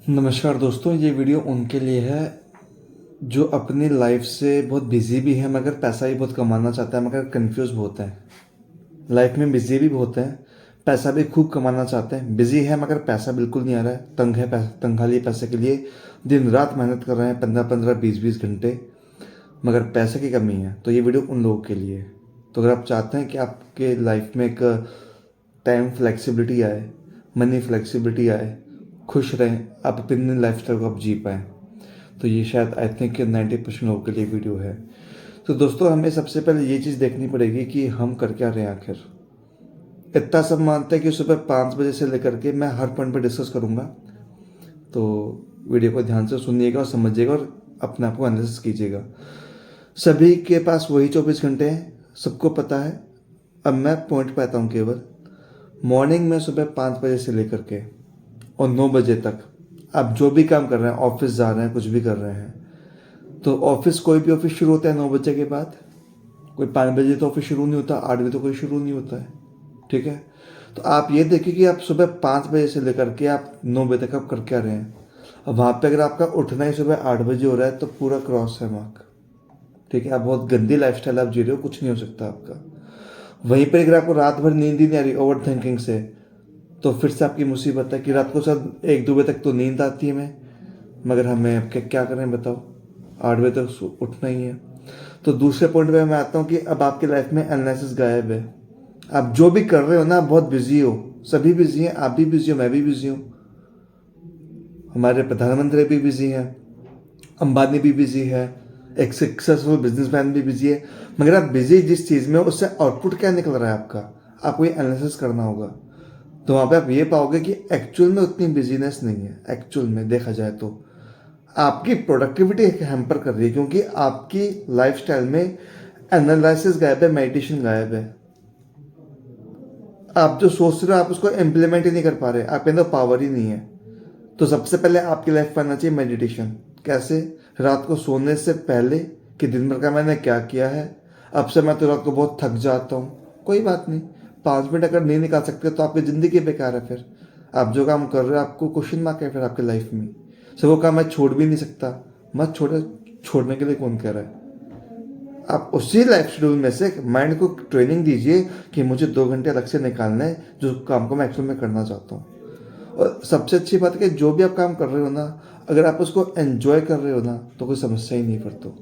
नमस्कार दोस्तों, ये वीडियो उनके लिए है जो अपनी लाइफ से बहुत बिजी भी है मगर पैसा भी बहुत कमाना चाहता है मगर कंफ्यूज बहुत है। लाइफ में बिजी भी बहुत है, पैसा भी खूब कमाना चाहते हैं, बिजी है मगर पैसा बिल्कुल नहीं आ रहा है, तंग है, तंग खाली पैसे के लिए दिन रात मेहनत कर रहे हैं 15-15 20-20 घंटे मगर पैसे की कमी है। तो ये वीडियो उन लोगों के लिए है। तो अगर आप चाहते हैं कि आपके लाइफ में एक टाइम फ्लेक्सिबिलिटी आए, मनी फ्लेक्सिबिलिटी आए, खुश रहें, आप अपनी लाइफ स्टाइल को आप जी पाएँ, तो ये शायद आई थिंक 90% लोगों के लिए वीडियो है। तो दोस्तों, हमें सबसे पहले ये चीज़ देखनी पड़ेगी कि हम कर क्या रहे हैं आखिर। इतना सब मानते हैं कि सुबह 5 बजे से लेकर के मैं हर पॉइंट पर डिस्कस करूँगा, तो वीडियो को ध्यान से सुनिएगा और समझिएगा और अपने आप को एनालिसिस कीजिएगा। सभी के पास वही 24 घंटे हैं, सबको पता है। अब मैं पॉइंट पे आता हूँ। केवल मॉर्निंग में सुबह 5 बजे से लेकर के और 9 बजे तक आप जो भी काम कर रहे हैं, ऑफिस जा रहे हैं, कुछ भी कर रहे हैं, तो ऑफिस, कोई भी ऑफिस शुरू होता है 9 बजे के बाद। कोई 5 बजे तो ऑफिस शुरू नहीं होता, 8 बजे तो कोई शुरू नहीं होता है। ठीक है, तो आप ये देखिए कि आप सुबह 5 बजे से लेकर के आप 9 बजे तक आप कर क्या रहे हैं। अब वहाँ पे अगर आपका उठना ही सुबह 8 बजे हो रहा है तो पूरा क्रॉस है मार्क। ठीक है, आप बहुत गंदी लाइफस्टाइल आप जी रहे हो, कुछ नहीं हो सकता आपका। वहीं पर अगर आपको रात भर नींद ही नहीं आ रही ओवर थिंकिंग से, तो फिर से आपकी मुसीबत है कि रात को शायद 1-2 बजे तक तो नींद आती है हमें, मगर हमें अब क्या करें बताओ, 8 बजे तक उठना ही है। तो दूसरे पॉइंट पे मैं आता हूँ कि अब आपकी लाइफ में एनालिसिस गायब है। आप जो भी कर रहे हो ना, बहुत बिजी हो, सभी बिजी हैं, आप भी बिजी हो, मैं भी बिजी हूँ, हमारे प्रधानमंत्री भी बिजी हैं, अंबानी भी बिजी है, एक सक्सेसफुल बिजनेसमैन भी बिजी है। मगर आप बिजी जिस चीज़ में, उससे आउटपुट क्या निकल रहा है आपका, आपको ये एनालिसिस करना होगा। तो वहाँ पे आप ये पाओगे कि एक्चुअल में उतनी बिजीनेस नहीं है। एक्चुअल में देखा जाए तो आपकी प्रोडक्टिविटी हैम्पर कर रही है, क्योंकि आपकी लाइफस्टाइल में एनालिसिस गायब है, मेडिटेशन गायब है। आप जो सोच रहे हो आप उसको इम्प्लीमेंट ही नहीं कर पा रहे, आपके अंदर पावर ही नहीं है। तो सबसे पहले आपकी लाइफ में आना चाहिए मेडिटेशन। कैसे? रात को सोने से पहले कि दिन भर का मैंने क्या किया है। अब से मैं तो रात को बहुत थक जाता हूँ, कोई बात नहीं, 5 मिनट अगर नहीं निकाल सकते तो आपकी ज़िंदगी बेकार है। फिर आप जो काम कर रहे हो आपको क्वेश्चन मार्क है फिर आपकी लाइफ में। सो वो काम मैं छोड़ भी नहीं सकता, मत छोड़े, छोड़ने के लिए कौन कह रहा है। आप उसी लाइफ शेड्यूल में से माइंड को ट्रेनिंग दीजिए कि मुझे 2 घंटे अलग से निकालना है जो काम को मैं एक्चुअल में करना चाहता हूँ। और सबसे अच्छी बात है कि जो भी आप काम कर रहे हो ना, अगर आप उसको एंजॉय कर रहे हो ना तो कोई समस्या ही नहीं। फिर तो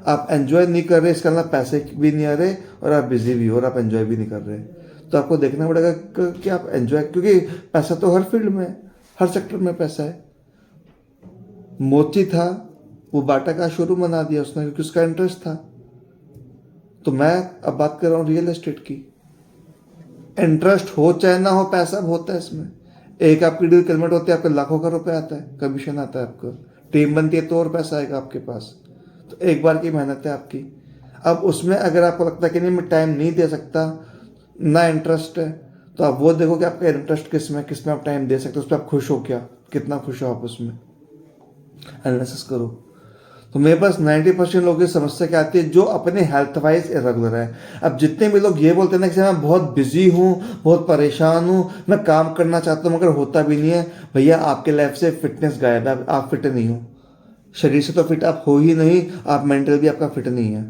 आप एंजॉय नहीं कर रहे, इसका मतलब पैसे भी नहीं आ रहे और आप बिजी भी हो और आप एंजॉय भी नहीं कर रहे, तो आपको देखना पड़ेगा कि आप एंजॉय, क्योंकि पैसा तो हर फील्ड में, हर सेक्टर में पैसा है। मोची था, वो बाटा का शोरूम बना दिया उसने क्योंकि उसका इंटरेस्ट था। तो मैं अब बात कर रहा हूँ रियल एस्टेट की। इंटरेस्ट हो चाहे ना हो, पैसा बहुत है इसमें। एक आपकी डील कन्वर्ट होती है, आपका लाखों का रुपए आता है, कमीशन आता है आपको, टीम बनती है तो और पैसा आएगा आपके पास। तो एक बार की मेहनत है आपकी। अब उसमें अगर आपको लगता है कि नहीं मैं टाइम नहीं दे सकता, ना इंटरेस्ट है, तो आप वो देखो कि आपका इंटरेस्ट किस में आप टाइम दे सकते हो, उस पर आप खुश हो क्या, कितना खुश हो आप उसमें, एनालिसिस करो। तो मेरे पास 90% लोगों की समस्या क्या आती है, जो अपने हेल्थ वाइज इरेगुलर है। अब जितने भी लोग ये बोलते हैं ना कि मैं बहुत बिजी हूँ, बहुत परेशान हूँ, मैं काम करना चाहता हूँ मगर होता भी नहीं है, भैया आपके लाइफ से फिटनेस गायब है, आप फिट नहीं हो। शरीर से तो फिट आप हो ही नहीं, आप मेंटल भी आपका फिट नहीं है।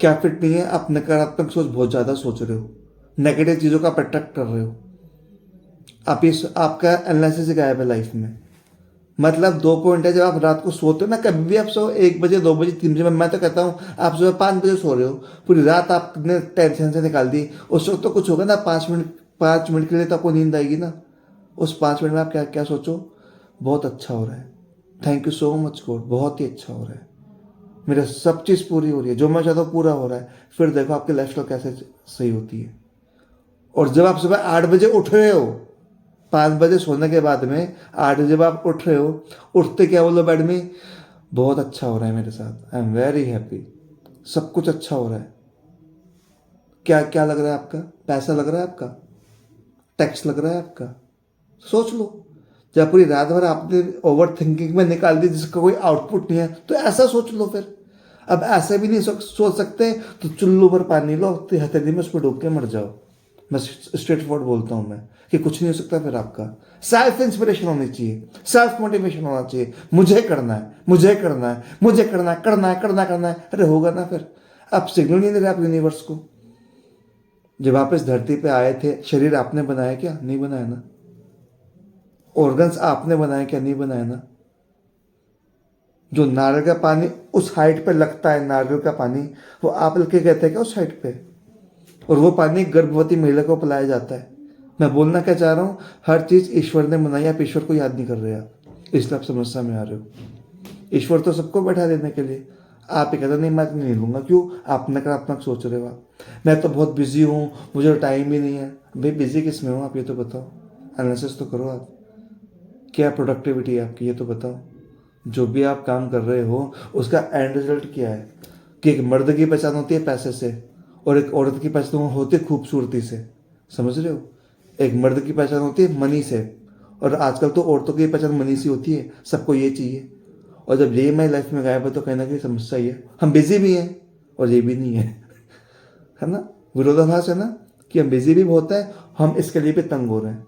क्या फिट नहीं है? आप नकारात्मक सोच बहुत ज़्यादा सोच रहे हो, नेगेटिव चीज़ों का आप अट्रैक्ट कर रहे हो। आप इस आपका एनालिसिस ही गायब है लाइफ में। मतलब 2 पॉइंट है, जब आप रात को सोते हो ना, कभी भी आप सो 1 बजे, 2 बजे, 3 बजे, मैं तो कहता हूँ आप सुबह 5 बजे सो रहे हो, पूरी रात आपने टेंशन से निकाल दी, उस वक्त तो कुछ होगा ना, 5 मिनट, 5 मिनट के लिए तो आपको नींद आएगी ना। उस 5 मिनट में आप क्या क्या सोचो, बहुत अच्छा हो रहा है, thank you so much God, बहुत ही अच्छा हो रहा है, मेरा सब चीज़ पूरी हो रही है, जो मैं चाहता हूँ पूरा हो रहा है। फिर देखो आपकी लाइफ स्टाइल कैसे सही होती है। और जब आप सुबह 8 बजे उठ रहे हो, 5 बजे सोने के बाद में 8 बजे जब आप उठ रहे हो, उठते क्या बोलो बेड में, बहुत अच्छा हो रहा है मेरे साथ, आई एम वेरी हैप्पी, सब कुछ अच्छा हो रहा है। क्या क्या लग रहा है आपका? पैसा लग रहा है आपका, टैक्स लग रहा है आपका। सोच लो, जब पूरी रात भर आपने ओवर थिंकिंग में निकाल दी जिसका कोई आउटपुट नहीं है, तो ऐसा सोच लो फिर। अब ऐसे भी नहीं सोच सकते तो चुल्लू भर पानी लो, हथेली में उसमें डूब के मर जाओ। मैं स्ट्रेट फॉरवर्ड बोलता हूँ मैं, कि कुछ नहीं हो सकता फिर आपका। सेल्फ इंस्पिरेशन होनी चाहिए, सेल्फ मोटिवेशन होना चाहिए, मुझे करना है, मुझे करना है, मुझे करना है, करना है, करना है, करना है। अरे होगा ना फिर। आप सिग्नल नहीं दे रहे आप यूनिवर्स को। जब आप इस धरती पे आए थे, शरीर आपने बनाया क्या? नहीं बनाया ना। ऑर्गन्स आपने बनाए क्या? नहीं बनाया ना। जो नारियल का पानी उस हाइट पे लगता है, नारियल का पानी, वो आप लेके गए थे क्या उस हाइट पे? और वो पानी गर्भवती महिला को पिलाया जाता है। मैं बोलना क्या चाह रहा हूँ, हर चीज ईश्वर ने बनाई, आप ईश्वर को याद नहीं कर रहे आप, इसलिए आप समस्या में आ रहे हो। ईश्वर तो सबको बैठा देने के लिए, आप ही कहते नहीं मैं नहीं लूंगा। क्यों? आप नकारात्मक सोच रहे हो। आप, मैं तो बहुत बिजी हूँ, मुझे टाइम ही नहीं है। भाई बिजी किस में हो आप, ये तो बताओ। एनालिसिस तो करो आप, क्या प्रोडक्टिविटी है आपकी, ये तो बताओ। जो भी आप काम कर रहे हो उसका एंड रिजल्ट क्या है? कि एक मर्द की पहचान होती है पैसे से, और एक औरत की पहचान होती है खूबसूरती से। समझ रहे हो? एक मर्द की पहचान होती है मनी से, और आजकल तो औरतों की पहचान मनी से होती है, सबको ये चाहिए। और जब ये हमारी लाइफ में गायब है तो कहीं ना कहीं समस्या ही है। हम बिजी भी हैं और ये भी नहीं है, है ना? विरोधाभास है ना, कि हम बिजी भी बहुत है, हम इसके लिए भी तंग हो रहे हैं।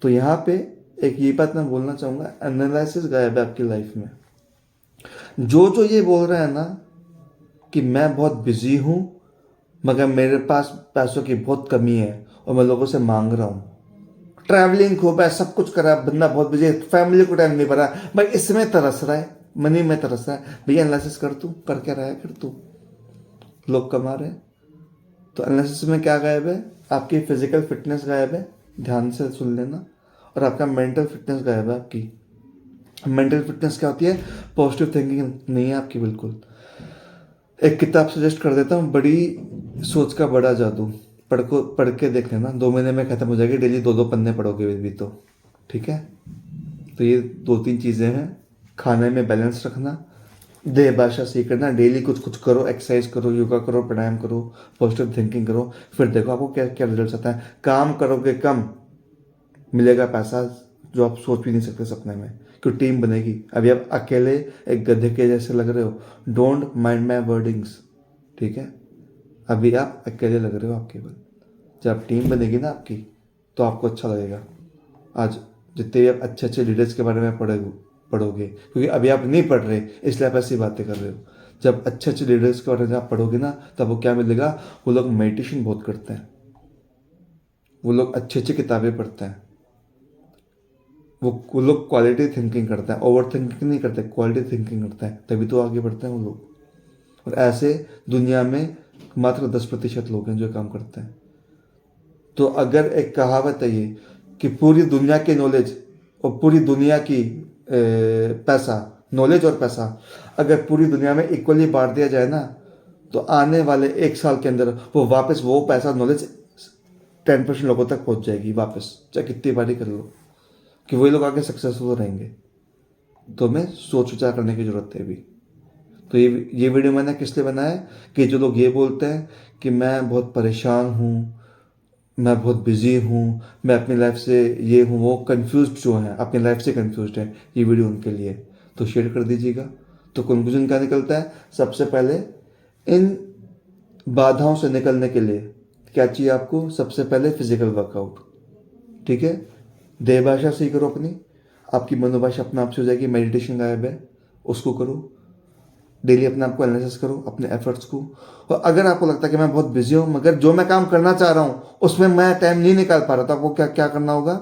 तो यहाँ पे एक ये बात मैं बोलना चाहूंगा, एनालिसिस गायब है आपकी लाइफ में। जो जो ये बोल रहा है ना कि मैं बहुत बिजी हूं मगर मेरे पास पैसों की बहुत कमी है और मैं लोगों से मांग रहा हूँ, ट्रैवलिंग खूब है, सब कुछ करा, बंदा बहुत बिजी है, फैमिली को टाइम नहीं पड़ा, भाई इसमें तरस रहा है, मनी में तरस रहा है। भैया एनालिसिस कर, तू कर क्या रहा है? कर तू, लोग कमा रहे हैं। तो एनालिसिस में क्या गायब है? आपकी फिजिकल फिटनेस गायब है, ध्यान से सुन लेना। और आपका मेंटल फिटनेस गायब है आपकी। मेंटल फिटनेस क्या होती है? पॉजिटिव थिंकिंग नहीं है आपकी बिल्कुल। एक किताब सजेस्ट कर देता हूँ, बड़ी सोच का बड़ा जादू, पढ़ के देख लेना, 2 महीने में खत्म हो जाएगी। डेली 2-2 पन्ने पढ़ोगे भी तो, ठीक है? तो ये 2-3 चीज़ें हैं। खाने में बैलेंस रखना, देह भाषा सीखना, डेली कुछ कुछ करो, एक्सरसाइज करो, योगा करो, प्राणायाम करो, पॉजिटिव थिंकिंग करो, फिर देखो आपको क्या क्या रिजल्ट आता है। काम करोगे कम, मिलेगा पैसा जो आप सोच भी नहीं सकते सपने में, क्योंकि टीम बनेगी। अभी आप अकेले एक गधे के जैसे लग रहे हो, डोंट माइंड माई वर्डिंग्स, ठीक है? अभी आप अकेले लग रहे हो, आप केवल। जब टीम बनेगी ना आपकी तो आपको अच्छा लगेगा। आज जितने भी आप अच्छे अच्छे लीडर्स के बारे में पढ़ोगे, क्योंकि अभी आप नहीं पढ़ रहे इसलिए आप ऐसी बातें कर रहे हो। जब अच्छे अच्छे लीडर्स के बारे में आप पढ़ोगे ना, तब वो क्या मिलेगा, वो लोग मेडिटेशन बहुत करते हैं, वो लोग अच्छी अच्छी किताबें पढ़ते हैं, वो लोग क्वालिटी थिंकिंग करते हैं, ओवर थिंकिंग नहीं करते, क्वालिटी थिंकिंग करते हैं, तभी तो आगे बढ़ते हैं वो लोग। और ऐसे दुनिया में मात्र 10% लोग हैं जो काम करते हैं। तो अगर एक कहावत है ये, कि पूरी दुनिया की नॉलेज और पूरी दुनिया की पैसा, नॉलेज और पैसा अगर पूरी दुनिया में इक्वली बांट दिया जाए ना, तो आने वाले 1 साल के अंदर वो वापस वो पैसा, नॉलेज 10% लोगों तक पहुंच जाएगी वापस, चाहे कितनी बारी कर लो, कि वही लोग आगे सक्सेसफुल रहेंगे। तो हमें सोच विचार करने की जरूरत है अभी। तो ये वीडियो मैंने किस लिए बनाया है, कि जो लोग ये बोलते हैं कि मैं बहुत परेशान हूँ, मैं बहुत बिजी हूँ, मैं अपनी लाइफ से ये हूँ, वो कंफ्यूज जो हैं, अपनी लाइफ से कंफ्यूज हैं, ये वीडियो उनके लिए। तो शेयर कर दीजिएगा। तो कंक्लूजन क्या निकलता है? सबसे पहले इन बाधाओं से निकलने के लिए क्या चाहिए आपको? सबसे पहले फिजिकल वर्कआउट, ठीक है? देह भाषा सही करो अपनी, आपकी मनोभाषा अपने आप से हो जाएगी। मेडिटेशन गायब है, उसको करो। डेली अपने आप को एनालिसिस करो, अपने एफर्ट्स को। और अगर आपको लगता है कि मैं बहुत बिजी हूँ मगर जो मैं काम करना चाह रहा हूँ उसमें मैं टाइम नहीं निकाल पा रहा, तो आपको क्या क्या करना होगा,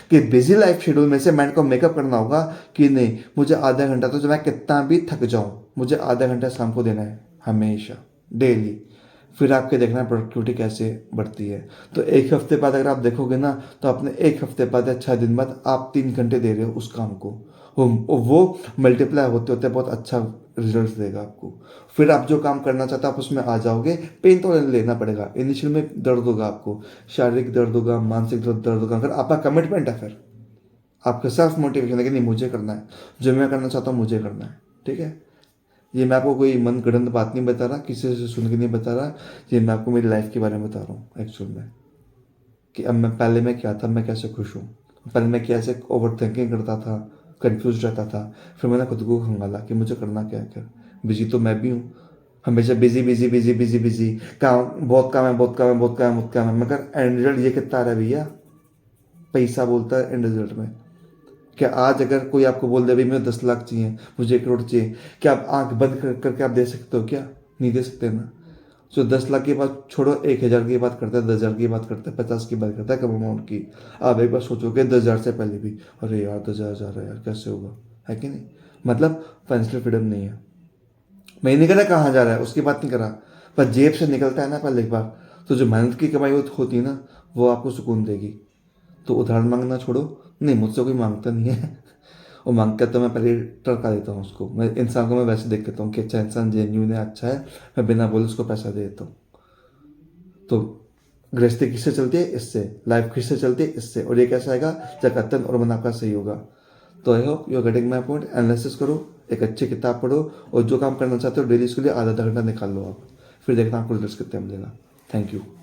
कि बिजी लाइफ शेड्यूल में से माइंड को मेकअप करना होगा कि नहीं, मुझे आधा घंटा, तो जो मैं कितना भी थक जाऊँ, मुझे आधा घंटा शाम को देना है, हमेशा, डेली। फिर आपके देखना प्रोडक्टिविटी कैसे बढ़ती है। तो 1 हफ्ते बाद अगर आप देखोगे ना, तो अपने 1 हफ्ते बाद या 6 दिन बाद आप 3 घंटे दे रहे हो उस काम को, वो मल्टीप्लाई होते होते बहुत अच्छा रिजल्ट देगा आपको। फिर आप जो काम करना चाहते हो आप उसमें आ जाओगे। पेन तो लेना पड़ेगा, इनिशियल में दर्द होगा आपको, शारीरिक दर्द होगा, मानसिक दर्द होगा। अगर आपका कमिटमेंट है, फिर आपका सेल्फ मोटिवेशन है कि नहीं मुझे करना है, जो मैं करना चाहता हूँ मुझे करना है, ठीक है? ये मैं आपको कोई मन गढ़ंत बात नहीं बता रहा, किसी से सुन के नहीं बता रहा, ये मैं आपको मेरी लाइफ के बारे में बता रहा हूँ एक्चुअल में, कि अब मैं पहले मैं क्या था, मैं कैसे खुश हूँ। पहले मैं कैसे ओवर थिंकिंग करता था, कंफ्यूज रहता था, फिर मैंने खुद को खंगाला कि मुझे करना क्या है। क्या बिजी तो मैं भी हूँ, हमेशा busy busy busy busy busy, काम, बहुत काम है, बहुत काम है, बहुत काम है, बहुत काम है, मगर एंड रिजल्ट ये कितना आ रहा है भैया? पैसा बोलता है एंड रिजल्ट में। क्या आज अगर कोई आपको बोल दे भाई मुझे 10 लाख चाहिए, मुझे 1 करोड़ चाहिए, क्या आप आंख बंद करके आप दे सकते हो क्या? नहीं दे सकते ना। जो 10 लाख की बात छोड़ो, 1 हजार की बात करता है, 10 हजार की बात करता है, 50 की बात करता है, कम अमाउंट की। आप एक बार सोचोगे 10 हजार से पहले भी, अरे यार 10 हजार जा रहा है यार, कैसे होगा? है कि नहीं? मतलब फाइनेंशियल फ्रीडम नहीं है। मैं नहीं कह रहा कहाँ जा रहा है, उसकी बात नहीं कर रहा, पर जेब से निकलता है ना पहले एक बार, तो जो मेहनत की कमाई होती है ना, वो आपको सुकून देगी। तो उधार मांगना छोड़ो। नहीं, मुझसे कोई मांगता नहीं है। वो मांगता है तो मैं पहले टरका देता हूँ उसको। मैं इंसान को मैं वैसे देख लेता हूँ कि अच्छा इंसान जेन्यून है, अच्छा है, मैं बिना बोले उसको पैसा दे देता हूँ। तो गृहस्थी किससे चलती है? इससे। लाइफ किससे चलती है? इससे। और ये कैसे आएगा? जब तन और मन आपका सही होगा। तो I hope you are getting my point. Analysis करो, एक अच्छी किताब पढ़ो, और जो काम करना चाहते हो डेली उसके लिए आधा आधा घंटा निकाल लो आप। फिर देखना आपको रिजल्ट कितने मिलेगा। Thank you.